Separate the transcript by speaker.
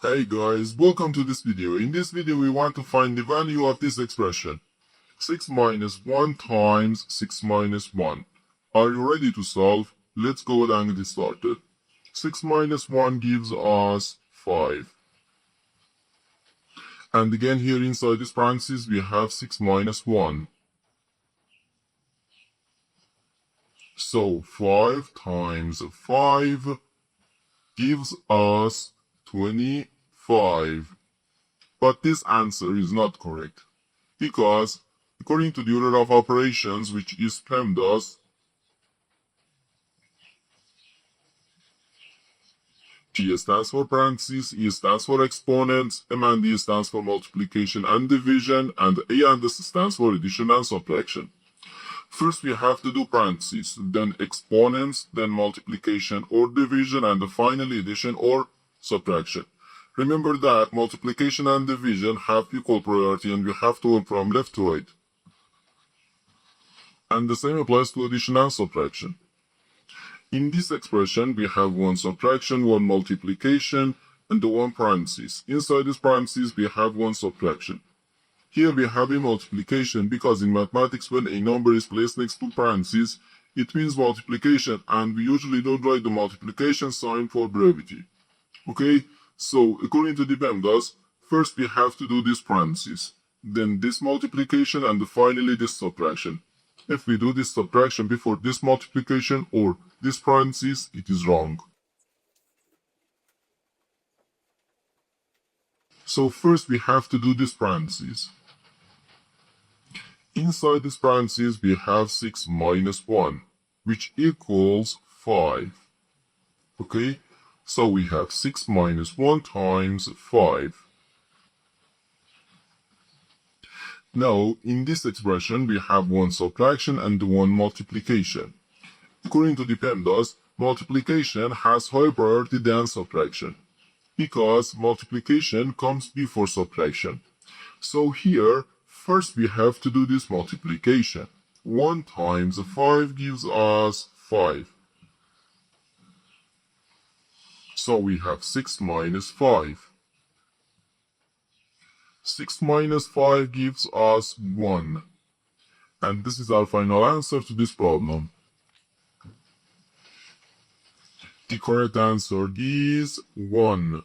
Speaker 1: Hey guys, welcome to this video. In this video we want to find the value of this expression. 6 minus 1 times 6 minus 1. Are you ready to solve? Let's go ahead and get started. 6 minus 1 gives us 5. And again here inside this parenthesis we have 6 minus 1. So 5 times 5 gives us 25. But this answer is not correct, because according to the order of operations, which is PEMDAS, G stands for parentheses, E stands for exponents, M and D stands for multiplication and division, and A and S stands for addition and subtraction. First we have to do parentheses, then exponents, then multiplication or division, and finally addition or subtraction. Remember that multiplication and division have equal priority and we have to work from left to right. And the same applies to addition and subtraction. In this expression, we have one subtraction, one multiplication, and the one parenthesis. Inside this parenthesis, we have one subtraction. Here we have a multiplication because in mathematics, when a number is placed next to parentheses, it means multiplication, and we usually don't write the multiplication sign for brevity. Okay, so according to the PEMDAS, first we have to do this parenthesis, then this multiplication, and finally this subtraction. If we do this subtraction before this multiplication or this parenthesis, it is wrong. So first we have to do this parenthesis. Inside this parenthesis we have 6 minus 1, which equals 5. Okay, so we have 6 minus 1 times 5. Now, in this expression, we have one subtraction and one multiplication. According to the PEMDAS, multiplication has higher priority than subtraction, because multiplication comes before subtraction. So here, first we have to do this multiplication. 1 times 5 gives us 5. So we have 6 minus 5. 6 minus 5 gives us 1. And this is our final answer to this problem. The correct answer is 1.